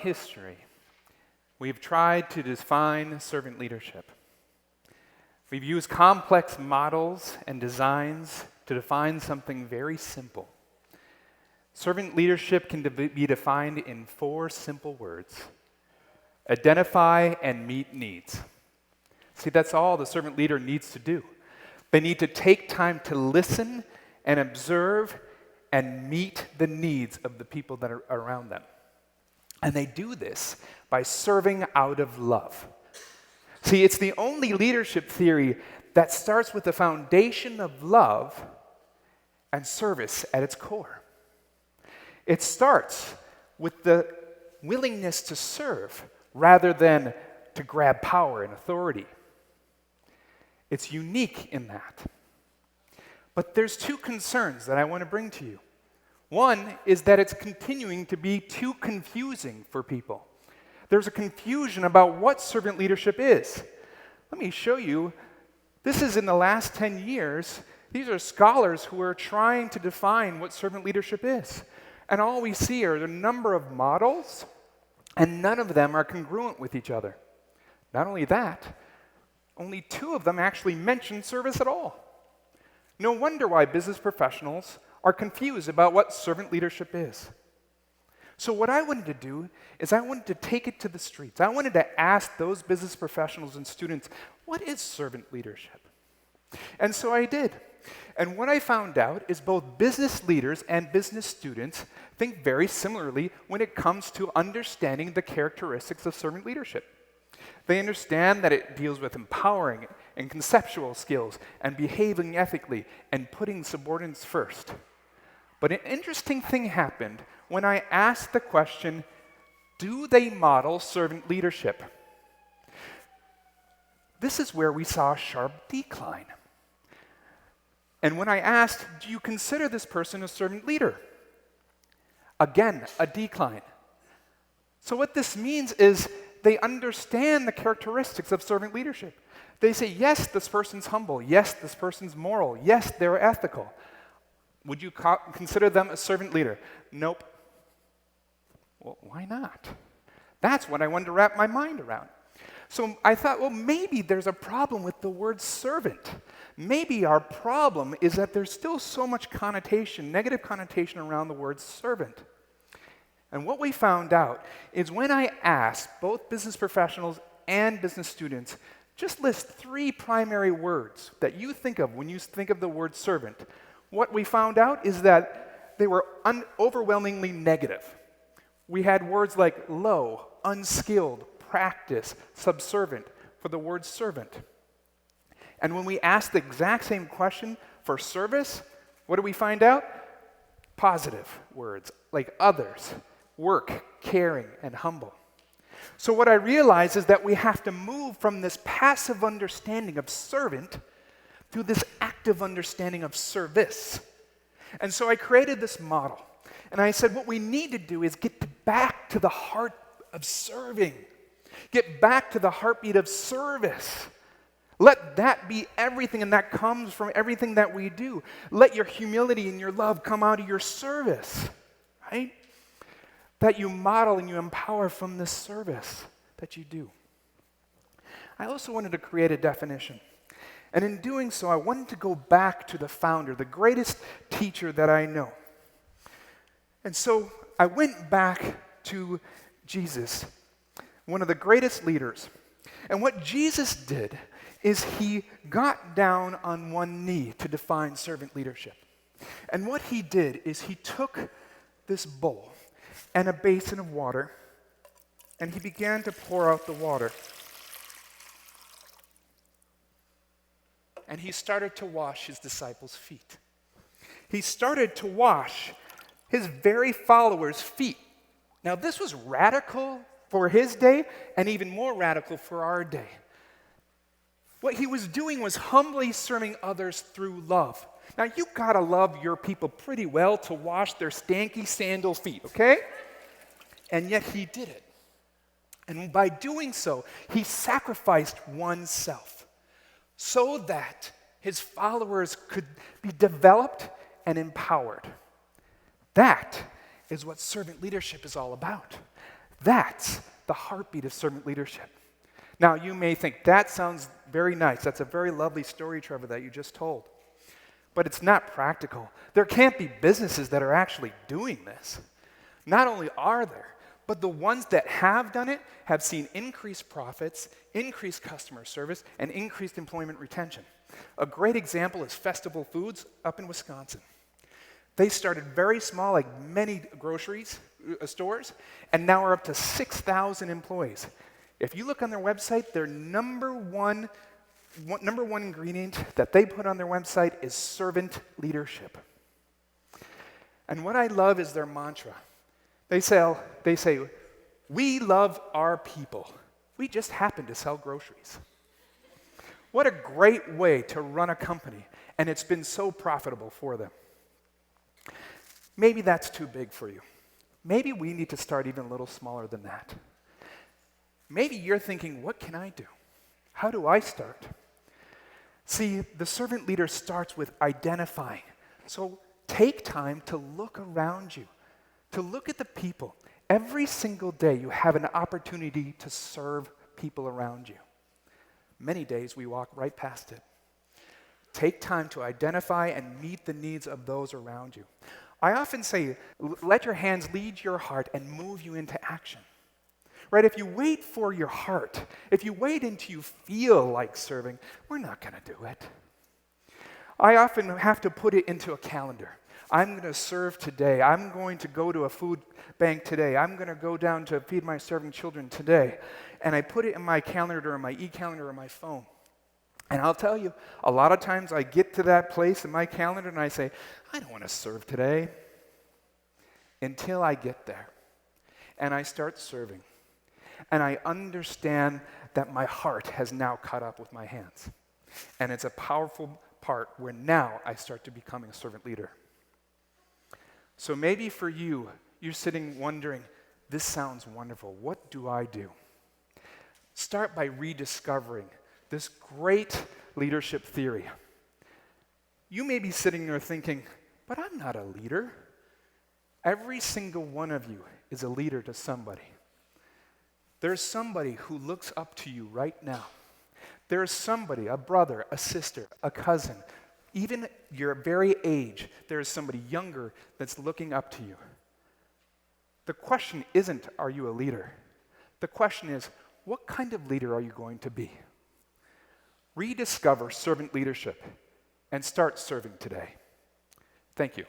history, we've tried to define servant leadership. We've used complex models and designs to define something very simple. Servant leadership can be defined in 4 simple words: identify and meet needs. See, that's all the servant leader needs to do. They need to take time to listen and observe and meet the needs of the people that are around them. And they do this by serving out of love. See, it's the only leadership theory that starts with the foundation of love and service at its core. It starts with the willingness to serve rather than to grab power and authority. It's unique in that. But there's 2 concerns that I want to bring to you. One is that it's continuing to be too confusing for people. There's a confusion about what servant leadership is. Let me show you. This is in the last 10 years. These are scholars who are trying to define what servant leadership is. And all we see are a number of models, and none of them are congruent with each other. Not only that, only 2 of them actually mention service at all. No wonder why business professionals are confused about what servant leadership is. So what I wanted to do is I wanted to take it to the streets. I wanted to ask those business professionals and students, what is servant leadership? And so I did. And what I found out is both business leaders and business students think very similarly when it comes to understanding the characteristics of servant leadership. They understand that it deals with empowering and conceptual skills and behaving ethically and putting subordinates first. But an interesting thing happened when I asked the question, do they model servant leadership? This is where we saw a sharp decline. And when I asked, do you consider this person a servant leader? Again, a decline. So what this means is they understand the characteristics of servant leadership. They say, yes, this person's humble. Yes, this person's moral. Yes, they're ethical. Would you consider them a servant leader? Nope. Well, why not? That's what I wanted to wrap my mind around. So I thought, well, maybe there's a problem with the word servant. Maybe our problem is that there's still so much connotation, negative connotation around the word servant. And what we found out is when I asked both business professionals and business students, just list 3 primary words that you think of when you think of the word servant. What we found out is that they were overwhelmingly negative. We had words like low, unskilled, practice, subservient for the word servant. And when we asked the exact same question for service, what do we find out? Positive words like others, work, caring, and humble. So what I realized is that we have to move from this passive understanding of servant to this active understanding of service. And so I created this model. And I said, what we need to do is get back to the heart of serving. Get back to the heartbeat of service. Let that be everything, and that comes from everything that we do. Let your humility and your love come out of your service, right? That you model and you empower from this service that you do. I also wanted to create a definition. And in doing so, I wanted to go back to the founder, the greatest teacher that I know. And so I went back to Jesus, one of the greatest leaders. And what Jesus did is he got down on one knee to define servant leadership. And what he did is he took this bowl and a basin of water, and he began to pour out the water. And he started to wash his disciples' feet. He started to wash his very followers' feet. Now, this was radical for his day and even more radical for our day. What he was doing was humbly serving others through love. Now, you gotta love your people pretty well to wash their stanky sandal feet, okay? And yet he did it. And by doing so, he sacrificed oneself so that his followers could be developed and empowered. That is what servant leadership is all about. That's the heartbeat of servant leadership. Now, you may think, that sounds very nice. That's a very lovely story, Trevor, that you just told. But it's not practical. There can't be businesses that are actually doing this. Not only are there, but the ones that have done it have seen increased profits, increased customer service, and increased employment retention. A great example is Festival Foods up in Wisconsin. They started very small, like many groceries stores, and now are up to 6,000 employees. If you look on their website, their number one ingredient that they put on their website is servant leadership. And what I love is their mantra. They say, we love our people. We just happen to sell groceries. What a great way to run a company, and it's been so profitable for them. Maybe that's too big for you. Maybe we need to start even a little smaller than that. Maybe you're thinking, what can I do? How do I start? See, the servant leader starts with identifying. So take time to look around you, to look at the people. Every single day you have an opportunity to serve people around you. Many days we walk right past it. Take time to identify and meet the needs of those around you. I often say, let your hands lead your heart and move you into action. Right? If you wait for your heart, if you wait until you feel like serving, we're not going to do it. I often have to put it into a calendar. I'm going to serve today. I'm going to go to a food bank today. I'm going to go down to feed my starving children today. And I put it in my calendar or my e-calendar or my phone. And I'll tell you, a lot of times I get to that place in my calendar and I say, I don't want to serve today. Until I get there. And I start serving. And I understand that my heart has now caught up with my hands. And it's a powerful part where now I start to become a servant leader. So maybe for you, you're sitting wondering, this sounds wonderful. What do I do? Start by rediscovering this great leadership theory. You may be sitting there thinking, but I'm not a leader. Every single one of you is a leader to somebody. There's somebody who looks up to you right now. There's somebody, a brother, a sister, a cousin, even your very age, there's somebody younger that's looking up to you. The question isn't, are you a leader? The question is, what kind of leader are you going to be? Rediscover servant leadership and start serving today. Thank you.